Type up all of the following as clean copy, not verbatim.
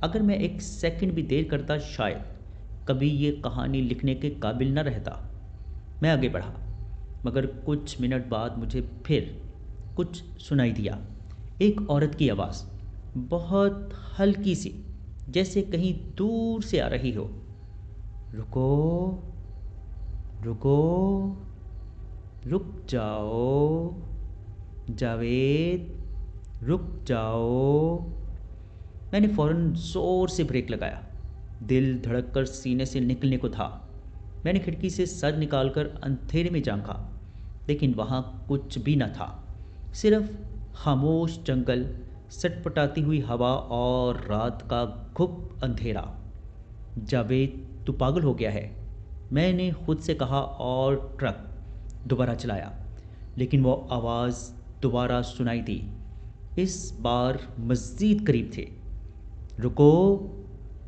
اگر میں ایک سیکنڈ بھی دیر کرتا شاید کبھی یہ کہانی لکھنے کے قابل نہ رہتا۔ میں آگے بڑھا، مگر کچھ منٹ بعد مجھے پھر کچھ سنائی دیا۔ ایک عورت کی آواز، بہت ہلکی سی، جیسے کہیں دور سے آ رہی ہو۔ رکو، رکو، رک جاؤ جاوید، رک جاؤ۔ میں نے فوراً زور سے بریک لگایا۔ دل دھڑک کر سینے سے نکلنے کو تھا۔ میں نے کھڑکی سے سر نکال کر اندھیرے میں جھانکا، لیکن وہاں کچھ بھی نہ تھا، صرف خاموش جنگل، سٹپٹاتی ہوئی ہوا اور رات کا گھپ اندھیرا۔ جاوید، تو پاگل ہو گیا ہے، میں نے خود سے کہا اور ٹرک دوبارہ چلایا، لیکن وہ آواز دوبارہ سنائی دی، اس بار مزید قریب تھے۔ رکو،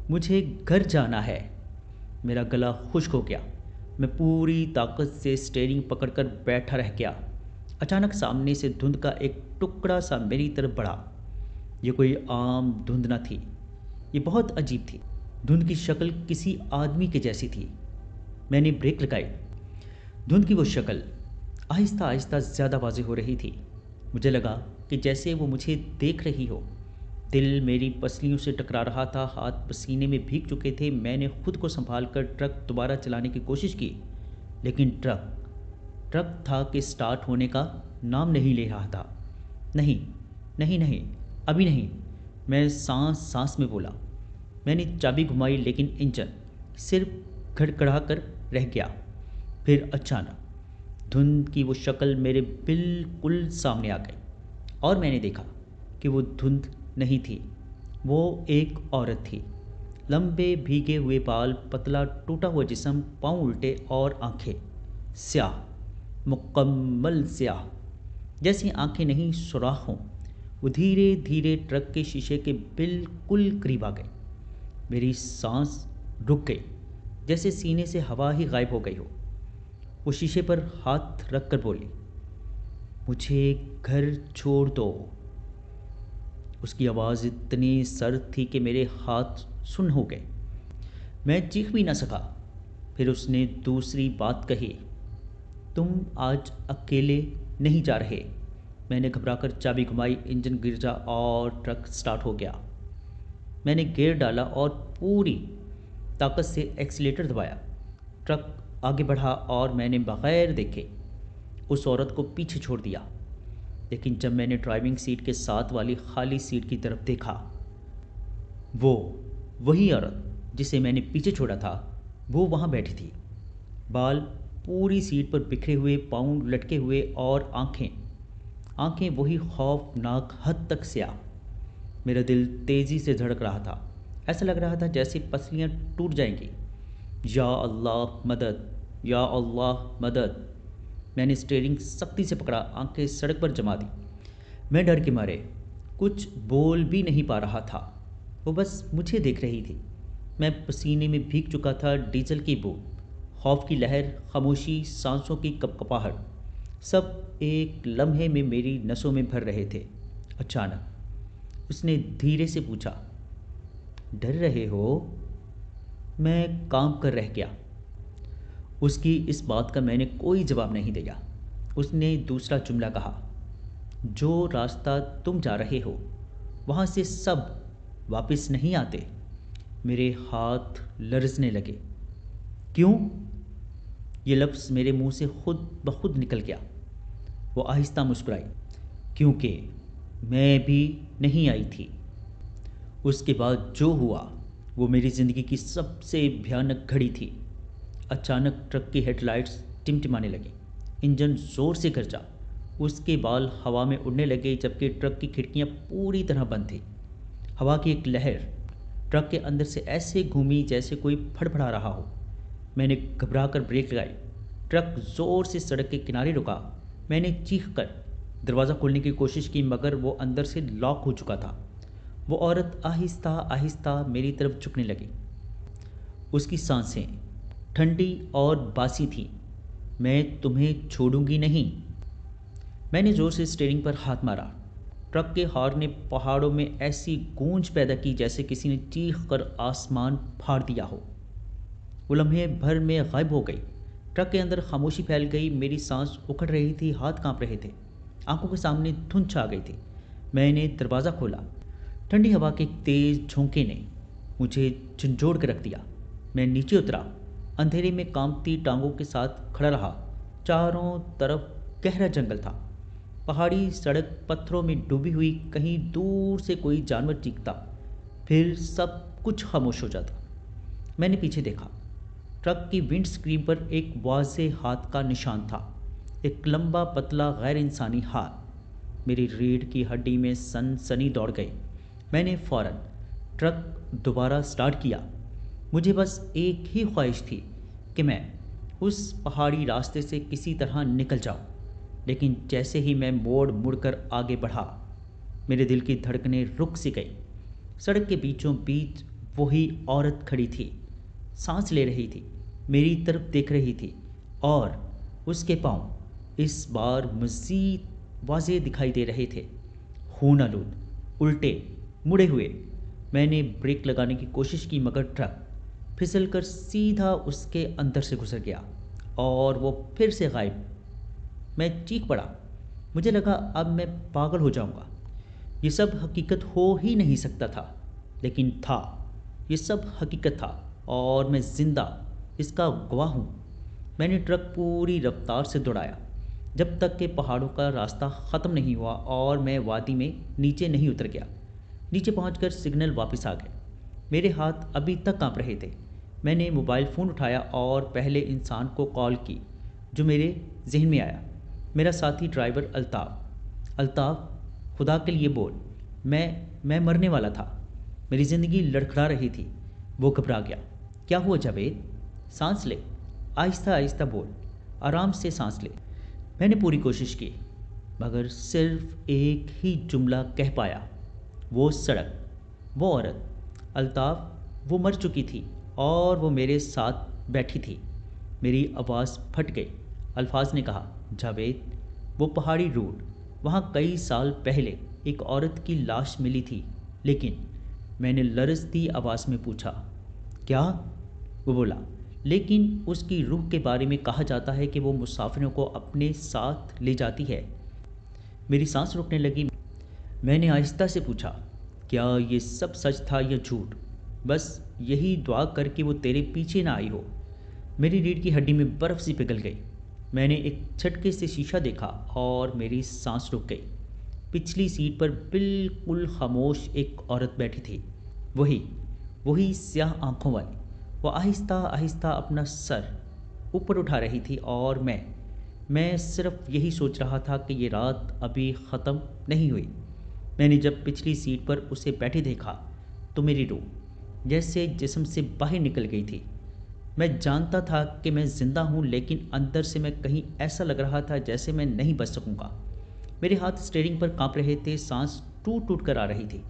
مجھے گھر جانا ہے۔ میرا گلا خشک ہو گیا۔ میں پوری طاقت سے اسٹیئرنگ پکڑ کر بیٹھا رہ گیا۔ اچانک سامنے سے دھند کا ایک ٹکڑا سا میری طرف بڑھا۔ یہ کوئی عام دھند نہ تھی، یہ بہت عجیب تھی۔ دھند کی شکل کسی آدمی کے جیسی تھی۔ میں نے بریک لگائی۔ دھند کی وہ شکل آہستہ آہستہ زیادہ واضح ہو رہی تھی۔ مجھے لگا کہ جیسے وہ مجھے دیکھ رہی ہو۔ دل میری پسلیوں سے ٹکرا رہا تھا، ہاتھ پسینے میں بھیگ چکے تھے۔ میں نے خود کو سنبھال کر ٹرک دوبارہ چلانے کی کوشش کی، لیکن ٹرک تھا کہ سٹارٹ ہونے کا نام نہیں لے رہا تھا۔ نہیں نہیں نہیں، ابھی نہیں، میں سانس میں بولا۔ میں نے چابی گھمائی، لیکن انجن صرف گھڑگھڑا کر رہ گیا۔ پھر اچانک دھند کی وہ شکل میرے بالکل سامنے آ گئی، اور میں نے دیکھا کہ وہ دھند نہیں تھی، وہ ایک عورت تھی۔ لمبے بھیگے ہوئے بال، پتلا ٹوٹا ہوا جسم، پاؤں الٹے اور آنکھیں سیاہ، مکمل سیاہ، جیسی آنکھیں نہیں سوراخ ہوں۔ وہ دھیرے دھیرے ٹرک کے شیشے کے بالکل قریب آ گئی۔ میری سانس رک گئی، جیسے سینے سے ہوا ہی غائب ہو گئی ہو۔ وہ شیشے پر ہاتھ رکھ کر بولی، مجھے گھر چھوڑ دو۔ اس کی آواز اتنی سرد تھی کہ میرے ہاتھ سن ہو گئے۔ میں چیخ بھی نہ سکا۔ پھر اس نے دوسری بات کہی، تم آج اکیلے نہیں جا رہے۔ میں نے گھبرا کر چابی گھمائی، انجن گر جا اور ٹرک سٹارٹ ہو گیا۔ میں نے گیئر ڈالا اور پوری طاقت سے ایکسیلیٹر دبایا۔ ٹرک آگے بڑھا اور میں نے بغیر دیکھے اس عورت کو پیچھے چھوڑ دیا۔ لیکن جب میں نے ڈرائیونگ سیٹ کے ساتھ والی خالی سیٹ کی طرف دیکھا، وہی عورت جسے میں نے پیچھے چھوڑا تھا، وہ وہاں بیٹھی تھی۔ بال پوری سیٹ پر بکھرے ہوئے، پاؤں لٹکے ہوئے، اور آنکھیں وہی خوفناک حد تک سیاہ۔ میرا دل تیزی سے دھڑک رہا تھا، ایسا لگ رہا تھا جیسے پسلیاں ٹوٹ جائیں گی۔ یا اللہ مدد، یا اللہ مدد۔ میں نے اسٹیئرنگ سختی سے پکڑا، آنکھیں سڑک پر جما دی۔ میں ڈر کے مارے کچھ بول بھی نہیں پا رہا تھا۔ وہ بس مجھے دیکھ رہی تھی۔ میں پسینے میں بھیگ چکا تھا، ڈیزل کی بو، خوف کی لہر، خاموشی، سانسوں کی کپکپاہٹ، سب ایک لمحے میں میری نسوں میں بھر رہے تھے۔ اچانک اس نے دھیرے سے پوچھا، ڈر رہے ہو؟ میں کام کر رہ گیا۔ اس کی اس بات کا میں نے کوئی جواب نہیں دیا۔ اس نے دوسرا جملہ کہا، جو راستہ تم جا رہے ہو وہاں سے سب واپس نہیں آتے۔ میرے ہاتھ لرزنے لگے۔ کیوں؟ یہ لفظ میرے منہ سے خود بخود نکل گیا۔ وہ آہستہ مسکرائی، کیونکہ میں بھی نہیں آئی تھی۔ اس کے بعد جو ہوا وہ میری زندگی کی سب سے بھیانک گھڑی تھی۔ اچانک ٹرک کی ہیڈ لائٹس ٹمٹمانے لگیں، انجن زور سے گرجا، اس کے بال ہوا میں اڑنے لگے، جبکہ ٹرک کی کھڑکیاں پوری طرح بند تھیں۔ ہوا کی ایک لہر ٹرک کے اندر سے ایسے گھومی جیسے کوئی پھڑ پھڑا رہا ہو۔ میں نے گھبرا کر بریک لگائی۔ ٹرک زور سے سڑک کے کنارے رکا۔ میں نے چیخ کر دروازہ کھولنے کی کوشش کی، مگر وہ اندر سے لاک ہو چکا تھا۔ وہ عورت آہستہ آہستہ میری طرف جھکنے لگی۔ اس کی سانسیں ٹھنڈی اور باسی تھیں۔ میں تمہیں چھوڑوں گی نہیں۔ میں نے زور سے اسٹیئرنگ پر ہاتھ مارا۔ ٹرک کے ہارن نے پہاڑوں میں ایسی گونج پیدا کی جیسے کسی نے چیخ کر آسمان پھاڑ دیا ہو۔ وہ لمحے بھر میں غائب ہو گئی۔ ٹرک کے اندر خاموشی پھیل گئی، میری سانس اکھڑ رہی تھی، ہاتھ کانپ رہے تھے، آنکھوں کے سامنے دھند چھا گئی تھی۔ میں نے دروازہ کھولا۔ ٹھنڈی ہوا کے تیز جھونکے نے مجھے جھنجھوڑ کے رکھ دیا۔ میں نیچے اترا، اندھیرے میں کانپتی ٹانگوں کے ساتھ کھڑا رہا۔ چاروں طرف گہرا جنگل تھا، پہاڑی سڑک پتھروں میں ڈوبی ہوئی، کہیں دور سے کوئی جانور چیختا، پھر سب کچھ خاموش ہو جاتا۔ میں نے پیچھے دیکھا، ٹرک کی ونڈ اسکرین پر ایک واضح ہاتھ کا نشان تھا، ایک لمبا پتلا غیر انسانی ہاتھ۔ میری ریڑھ کی ہڈی میں سنسنی دوڑ گئی۔ میں نے فوراً ٹرک دوبارہ سٹارٹ کیا۔ مجھے بس ایک ہی خواہش تھی کہ میں اس پہاڑی راستے سے کسی طرح نکل جاؤں، لیکن جیسے ہی میں مڑ کر آگے بڑھا، میرے دل کی دھڑکنیں رک سی گئی۔ سڑک کے بیچوں بیچ وہی عورت کھڑی تھی، سانس لے رہی تھی، میری طرف دیکھ رہی تھی، اور اس کے پاؤں اس بار مزید واضح دکھائی دے رہے تھے، خون آلود، الٹے مڑے ہوئے۔ میں نے بریک لگانے کی کوشش کی مگر ٹرک پھسل کر سیدھا اس کے اندر سے گزر گیا اور وہ پھر سے غائب۔ میں چیخ پڑا، مجھے لگا اب میں پاگل ہو جاؤں گا، یہ سب حقیقت ہو ہی نہیں سکتا تھا، لیکن تھا، یہ سب حقیقت تھا اور میں زندہ اس کا گواہ ہوں۔ میں نے ٹرک پوری رفتار سے دوڑایا جب تک کہ پہاڑوں کا راستہ ختم نہیں ہوا اور میں وادی میں نیچے نہیں اتر گیا۔ نیچے پہنچ کر سگنل واپس آ گئے، میرے ہاتھ ابھی تک کانپ رہے تھے۔ میں نے موبائل فون اٹھایا اور پہلے انسان کو کال کی جو میرے ذہن میں آیا، میرا ساتھی ڈرائیور الطاف۔ الطاف، خدا کے لیے بول، میں مرنے والا تھا، میری زندگی لڑکھڑا رہی تھی۔ وہ گھبرا گیا۔ کیا ہوا جاوید؟ سانس لے، آہستہ آہستہ بول، آرام سے سانس لے۔ میں نے پوری کوشش کی مگر صرف ایک ہی جملہ کہہ پایا، وہ سڑک، وہ عورت، الطاف، وہ مر چکی تھی اور وہ میرے ساتھ بیٹھی تھی۔ میری آواز پھٹ گئی۔ الفاظ نے کہا، جاوید، وہ پہاڑی روڈ، وہاں کئی سال پہلے ایک عورت کی لاش ملی تھی، لیکن میں نے لرزتی آواز میں پوچھا، کیا؟ وہ بولا، لیکن اس کی روح کے بارے میں کہا جاتا ہے کہ وہ مسافروں کو اپنے ساتھ لے جاتی ہے۔ میری سانس رکنے لگی۔ میں نے آہستہ سے پوچھا، کیا یہ سب سچ تھا یا جھوٹ؟ بس یہی دعا کر کے وہ تیرے پیچھے نہ آئی ہو۔ میری ریڑھ کی ہڈی میں برف سی پگھل گئی۔ میں نے ایک جھٹکے سے شیشہ دیکھا اور میری سانس رک گئی۔ پچھلی سیٹ پر بالکل خاموش ایک عورت بیٹھی تھی، وہی سیاہ آنکھوں والی۔ وہ آہستہ آہستہ اپنا سر اوپر اٹھا رہی تھی اور میں صرف یہی سوچ رہا تھا کہ یہ رات ابھی ختم نہیں ہوئی۔ میں نے جب پچھلی سیٹ پر اسے بیٹھے دیکھا تو میری روح جیسے جسم سے باہر نکل گئی تھی۔ میں جانتا تھا کہ میں زندہ ہوں، لیکن اندر سے میں کہیں ایسا لگ رہا تھا جیسے میں نہیں بچ سکوں گا۔ میرے ہاتھ اسٹیئرنگ پر کانپ رہے تھے، سانس ٹوٹ کر آ رہی تھی۔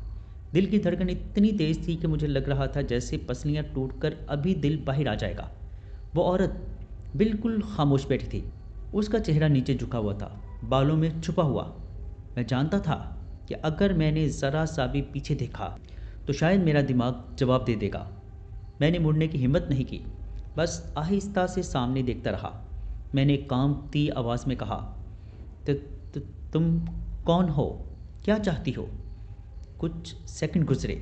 دل کی دھڑکن اتنی تیز تھی کہ مجھے لگ رہا تھا جیسے پسلیاں ٹوٹ کر ابھی دل باہر آ جائے گا۔ وہ عورت بالکل خاموش بیٹھی تھی، اس کا چہرہ نیچے جھکا ہوا تھا، بالوں میں چھپا ہوا۔ میں جانتا تھا کہ اگر میں نے ذرا سا بھی پیچھے دیکھا تو شاید میرا دماغ جواب دے دے گا۔ میں نے مڑنے کی ہمت نہیں کی، بس آہستہ سے سامنے دیکھتا رہا۔ میں نے کانپتی آواز میں کہا، تم کون ہو؟ کیا چاہتی ہو؟ کچھ سیکنڈ گزرے،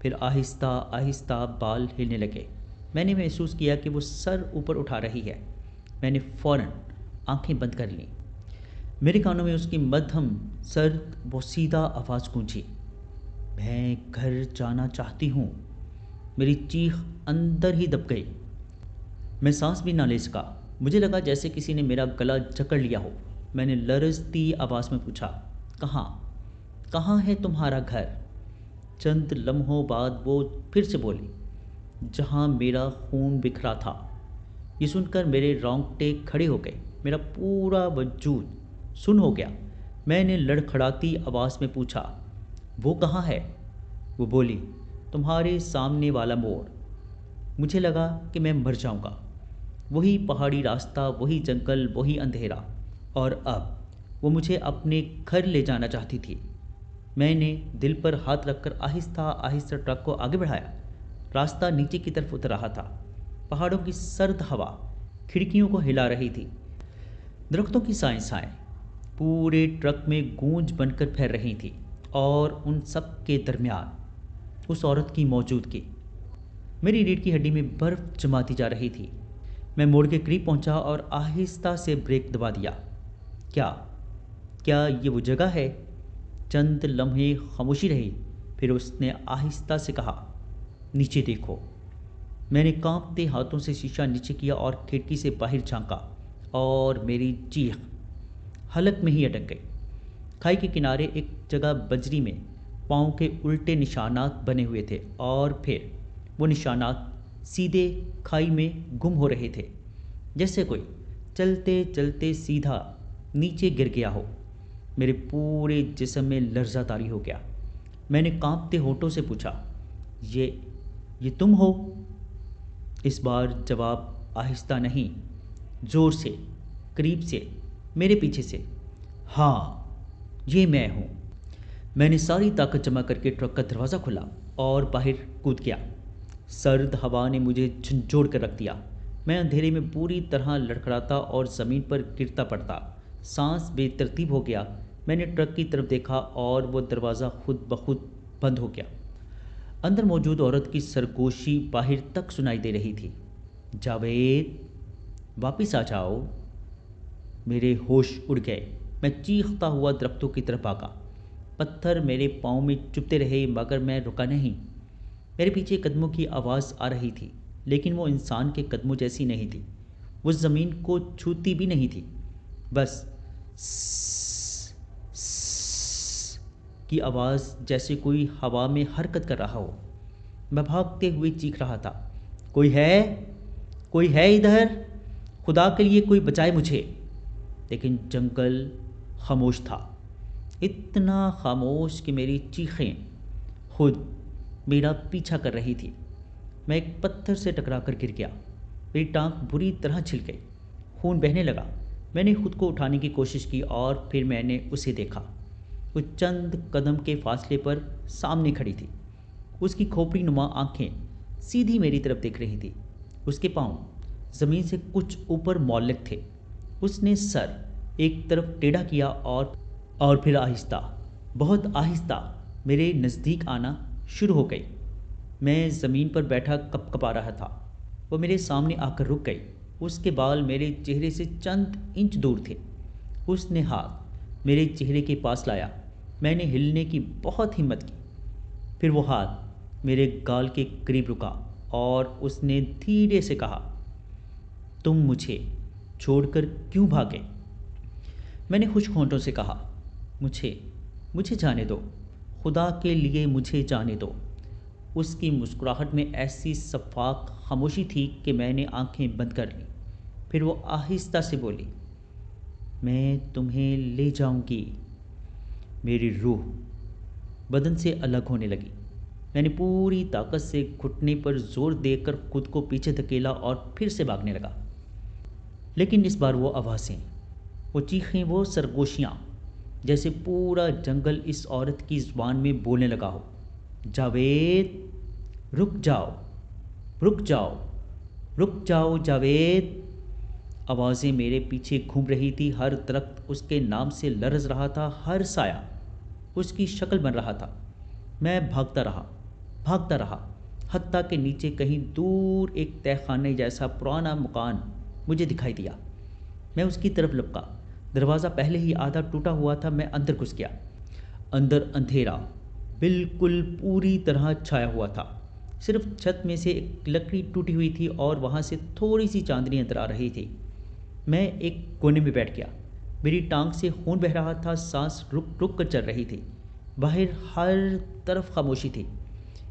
پھر آہستہ آہستہ بال ہلنے لگے۔ میں نے محسوس کیا کہ وہ سر اوپر اٹھا رہی ہے۔ میں نے فوراً آنکھیں بند کر لیں۔ میرے کانوں میں اس کی مدھم سرد بوسیدہ آواز گونجی، میں گھر جانا چاہتی ہوں۔ میری چیخ اندر ہی دب گئی، میں سانس بھی نہ لے سکا۔ مجھے لگا جیسے کسی نے میرا گلا جکڑ لیا ہو۔ میں نے لرزتی آواز میں پوچھا، کہاں ہے تمہارا گھر؟ چند لمحوں بعد وہ پھر سے بولی، جہاں میرا خون بکھرا تھا۔ یہ سن کر میرے رونگٹے کھڑے ہو گئے، میرا پورا وجود سن ہو گیا۔ میں نے لڑکھڑاتی آواز میں پوچھا، وہ کہاں ہے؟ وہ بولی، تمہارے سامنے والا موڑ۔ مجھے لگا کہ میں مر جاؤں گا۔ وہی پہاڑی راستہ، وہی جنگل، وہی اندھیرا، اور اب وہ مجھے اپنے گھر لے جانا چاہتی تھی۔ میں نے دل پر ہاتھ رکھ کر آہستہ آہستہ ٹرک کو آگے بڑھایا۔ راستہ نیچے کی طرف اتر رہا تھا۔ پہاڑوں کی سرد ہوا کھڑکیوں کو ہلا رہی تھی۔ درختوں کی سائیں پورے ٹرک میں گونج بن کر پھیل رہی تھی، اور ان سب کے درمیان اس عورت کی موجودگی میری ریڑھ کی ہڈی میں برف جماتی جا رہی تھی۔ میں موڑ کے قریب پہنچا اور آہستہ سے بریک دبا دیا۔ کیا یہ وہ جگہ ہے؟ چند لمحے خاموشی رہی، پھر اس نے آہستہ سے کہا، نیچے دیکھو۔ میں نے کانپتے ہاتھوں سے شیشہ نیچے کیا اور کھڑکی سے باہر جھانکا، اور میری چیخ حلق میں ہی اٹک گئی۔ کھائی کے کنارے ایک جگہ بجری میں پاؤں کے الٹے نشانات بنے ہوئے تھے، اور پھر وہ نشانات سیدھے کھائی میں گم ہو رہے تھے، جیسے کوئی چلتے چلتے سیدھا نیچے گر گیا ہو۔ میرے پورے جسم میں لرزہ طاری ہو گیا۔ میں نے کانپتے ہونٹوں سے پوچھا، یہ تم ہو؟ اس بار جواب آہستہ نہیں، زور سے، قریب سے، میرے پیچھے سے، ہاں، یہ میں ہوں۔ میں نے ساری طاقت جمع کر کے ٹرک کا دروازہ کھولا اور باہر کود گیا۔ سرد ہوا نے مجھے جھنجھوڑ کر رکھ دیا۔ میں اندھیرے میں پوری طرح لڑکھڑاتا اور زمین پر گرتا پڑتا۔ سانس بے ترتیب ہو گیا۔ میں نے ٹرک کی طرف دیکھا اور وہ دروازہ خود بخود بند ہو گیا۔ اندر موجود عورت کی سرگوشی باہر تک سنائی دے رہی تھی، جاوید، واپس آ جاؤ۔ میرے ہوش اڑ گئے۔ میں چیختا ہوا درختوں کی طرف بھاگا۔ پتھر میرے پاؤں میں چبھتے رہے، مگر میں رکا نہیں۔ میرے پیچھے قدموں کی آواز آ رہی تھی، لیکن وہ انسان کے قدموں جیسی نہیں تھی۔ وہ زمین کو چھوتی بھی نہیں تھی، بس سس سس کی آواز، جیسے کوئی ہوا میں حرکت کر رہا ہو۔ میں بھاگتے ہوئے چیخ رہا تھا، کوئی ہے ادھر؟ خدا کے لیے کوئی بچائے مجھے! لیکن جنگل خاموش تھا، اتنا خاموش کہ میری چیخیں خود میرا پیچھا کر رہی تھی۔ میں ایک پتھر سے ٹکرا کر گر گیا۔ میری ٹانگ بری طرح چھل گئی، خون بہنے لگا۔ میں نے خود کو اٹھانے کی کوشش کی، اور پھر میں نے اسے دیکھا۔ وہ چند قدم کے فاصلے پر سامنے کھڑی تھی۔ اس کی کھوپڑی نما آنکھیں سیدھی میری طرف دیکھ رہی تھی۔ اس کے پاؤں زمین سے کچھ اوپر معلق تھے۔ اس نے سر ایک طرف ٹیڑھا کیا اور پھر آہستہ، بہت آہستہ میرے نزدیک آنا شروع ہو گئی۔ میں زمین پر بیٹھا کپ کپا رہا تھا۔ وہ میرے سامنے آ کر رک گئی۔ اس کے بال میرے چہرے سے چند انچ دور تھے۔ اس نے ہاتھ میرے چہرے کے پاس لایا۔ میں نے ہلنے کی بہت ہمت کی۔ پھر وہ ہاتھ میرے گال کے قریب رکا، اور اس نے دھیرے سے کہا، تم مجھے چھوڑ کر کیوں بھاگے؟ میں نے خشک ہونٹوں سے کہا، مجھے جانے دو، خدا کے لیے مجھے جانے دو۔ اس کی مسکراہٹ میں ایسی شفاف خاموشی تھی کہ میں نے آنکھیں بند کر لیں۔ پھر وہ آہستہ سے بولی، میں تمہیں لے جاؤں گی۔ میری روح بدن سے الگ ہونے لگی۔ میں نے پوری طاقت سے گھٹنے پر زور دے کر خود کو پیچھے دھکیلا اور پھر سے بھاگنے لگا۔ لیکن اس بار وہ آوازیں، وہ چیخیں، وہ سرگوشیاں، جیسے پورا جنگل اس عورت کی زبان میں بولنے لگا ہو، جاوید، رک جاؤ، رک جاؤ، رک جاؤ جاوید۔ آوازیں میرے پیچھے گھوم رہی تھی، ہر درخت اس کے نام سے لرز رہا تھا، ہر سایہ اس کی شکل بن رہا تھا۔ میں بھاگتا رہا، حتیٰ کہ نیچے کہیں دور ایک تہہ خانے جیسا پرانا مکان مجھے دکھائی دیا۔ میں اس کی طرف لپکا۔ دروازہ پہلے ہی آدھا ٹوٹا ہوا تھا۔ میں اندر گھس گیا۔ اندر اندھیرا بالکل پوری طرح چھایا ہوا تھا۔ صرف چھت میں سے ایک لکڑی ٹوٹی ہوئی تھی، اور وہاں سے تھوڑی سی چاندنی اندر آ رہی تھی۔ میں ایک کونے میں بیٹھ گیا۔ میری ٹانگ سے خون بہہ رہا تھا، سانس رک رک کر چل رہی تھی۔ باہر ہر طرف خاموشی تھی،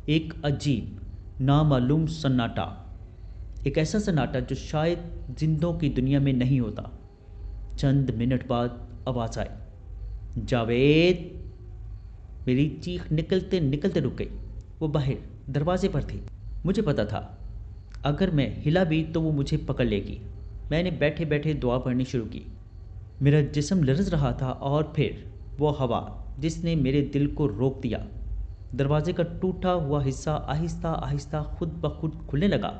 ایک عجیب نامعلوم سناٹا، ایک ایسا سناٹا جو شاید زندوں کی دنیا میں نہیں ہوتا۔ چند منٹ بعد آواز آئی، جاوید! میری چیخ نکلتے نکلتے رک گئی۔ وہ باہر دروازے پر تھی۔ مجھے پتا تھا اگر میں ہلا بھی تو وہ مجھے پکڑ لے گی۔ میں نے بیٹھے بیٹھے دعا پڑھنی شروع کی۔ میرا جسم لرز رہا تھا، اور پھر وہ ہوا جس نے میرے دل کو روک دیا۔ دروازے کا ٹوٹا ہوا حصہ آہستہ آہستہ خود بخود کھلنے لگا۔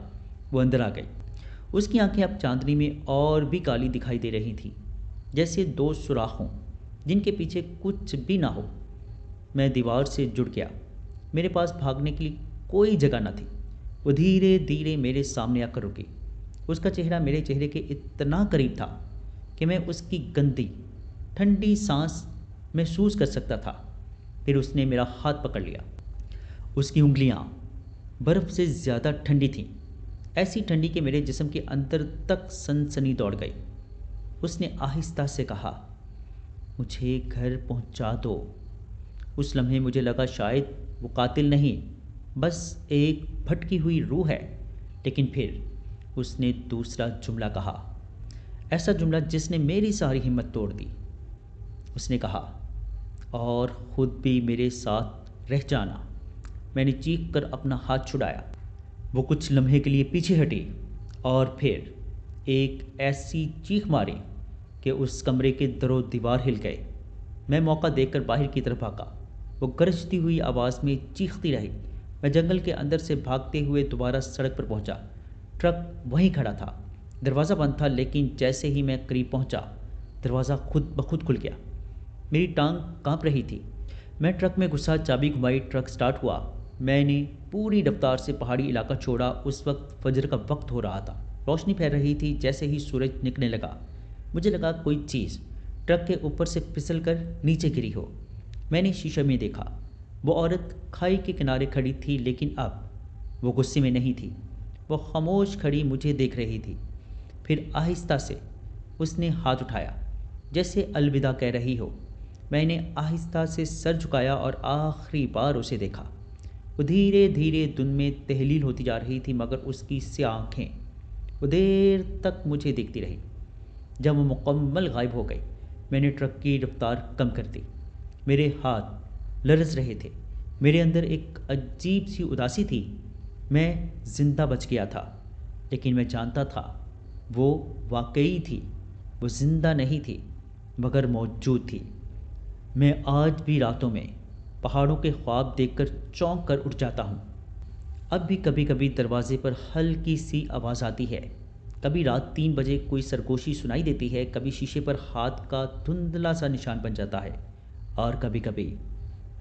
وہ اندر آ گئی۔ اس کی آنکھیں اب چاندنی میں اور بھی کالی دکھائی دے رہی تھیں، جیسے دو سوراخ ہوں جن کے پیچھے کچھ بھی نہ ہو۔ میں دیوار سے جڑ گیا۔ میرے پاس بھاگنے کے لیے کوئی جگہ نہ تھی۔ وہ دھیرے دھیرے میرے سامنے آ کر رکی۔ اس کا چہرہ میرے چہرے کے اتنا قریب تھا کہ میں اس کی گندی ٹھنڈی سانس محسوس کر سکتا تھا۔ پھر اس نے میرا ہاتھ پکڑ لیا۔ اس کی انگلیاں برف سے زیادہ ٹھنڈی تھیں، ایسی ٹھنڈی کہ میرے جسم کے اندر تک سنسنی دوڑ گئی۔ اس نے آہستہ سے کہا، مجھے گھر پہنچا دو۔ اس لمحے مجھے لگا شاید وہ قاتل نہیں، بس ایک بھٹکی ہوئی روح ہے۔ لیکن پھر اس نے دوسرا جملہ کہا، ایسا جملہ جس نے میری ساری ہمت توڑ دی۔ اس نے کہا، اور خود بھی میرے ساتھ رہ جانا۔ میں نے چیخ کر اپنا ہاتھ چھڑایا۔ وہ کچھ لمحے کے لیے پیچھے ہٹی اور پھر ایک ایسی چیخ ماری کہ اس کمرے کے در و دیوار ہل گئے۔ میں موقع دیکھ کر باہر کی طرف بھاگا۔ وہ گرجتی ہوئی آواز میں چیختی رہی۔ میں جنگل کے اندر سے بھاگتے ہوئے دوبارہ سڑک پر پہنچا۔ ٹرک وہیں کھڑا تھا۔ دروازہ بند تھا، لیکن جیسے ہی میں قریب پہنچا دروازہ خود بخود کھل گیا۔ میری ٹانگ کانپ رہی تھی۔ میں ٹرک میں گھسا، چابی گھمائی، ٹرک سٹارٹ ہوا۔ میں نے پوری رفتار سے پہاڑی علاقہ چھوڑا۔ اس وقت فجر کا وقت ہو رہا تھا، روشنی پھیل رہی تھی۔ جیسے ہی سورج نکلنے لگا مجھے لگا کوئی چیز ٹرک کے اوپر سے پھسل کر نیچے گری ہو۔ میں نے شیشے میں دیکھا، وہ عورت کھائی کے کنارے کھڑی تھی، لیکن اب وہ غصے میں نہیں تھی۔ وہ خاموش کھڑی مجھے دیکھ رہی تھی۔ پھر آہستہ سے اس نے ہاتھ اٹھایا جیسے الوداع کہہ رہی ہو۔ میں نے آہستہ سے سر جھکایا اور آخری بار اسے دیکھا۔ وہ دھیرے دھیرے دن میں تحلیل ہوتی جا رہی تھی، مگر اس کی سیاہ آنکھیں وہ دیر تک مجھے دیکھتی رہی۔ جب وہ مکمل غائب ہو گئی میں نے ٹرک کی رفتار کم کر دی۔ میرے ہاتھ لرز رہے تھے۔ میرے اندر ایک عجیب سی اداسی تھی۔ میں زندہ بچ گیا تھا، لیکن میں جانتا تھا وہ واقعی تھی۔ وہ زندہ نہیں تھی مگر موجود تھی۔ میں آج بھی راتوں میں پہاڑوں کے خواب دیکھ کر چونک کر اٹھ جاتا ہوں۔ اب بھی کبھی کبھی دروازے پر ہلکی سی آواز آتی ہے، کبھی رات 3 بجے کوئی سرگوشی سنائی دیتی ہے، کبھی شیشے پر ہاتھ کا دھندلا سا نشان بن جاتا ہے، اور کبھی کبھی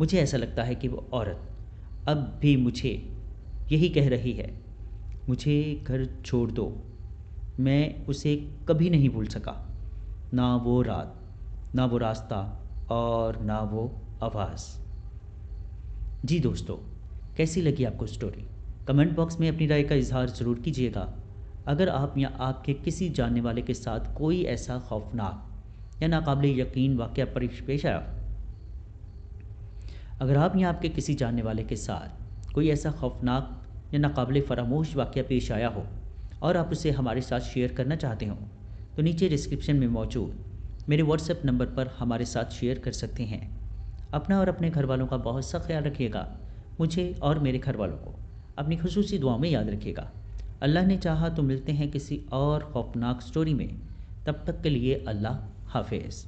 مجھے ایسا لگتا ہے کہ وہ عورت اب بھی مجھے یہی کہہ رہی ہے، مجھے گھر چھوڑ دو۔ میں اسے کبھی نہیں بھول سکا، نہ وہ رات، نہ وہ راستہ، اور نہ وہ آواز۔ جی دوستو، کیسی لگی آپ کو سٹوری؟ کمنٹ باکس میں اپنی رائے کا اظہار ضرور کیجیے گا۔ اگر آپ یا آپ کے کسی جاننے والے کے ساتھ کوئی ایسا خوفناک یا ناقابل یقین واقعہ پیش آیا، اگر آپ یا آپ کے کسی جاننے والے کے ساتھ کوئی ایسا خوفناک یا ناقابل فراموش واقعہ پیش آیا ہو اور آپ اسے ہمارے ساتھ شیئر کرنا چاہتے ہوں تو نیچے ڈسکرپشن میں موجود میرے واٹس ایپ نمبر پر ہمارے ساتھ شیئر کر سکتے ہیں۔ اپنا اور اپنے گھر والوں کا بہت سا خیال رکھیے گا۔ مجھے اور میرے گھر والوں کو اپنی خصوصی دعاؤں میں یاد رکھیے گا۔ اللہ نے چاہا تو ملتے ہیں کسی اور خوفناک سٹوری میں۔ تب تک کے لیے اللہ حافظ۔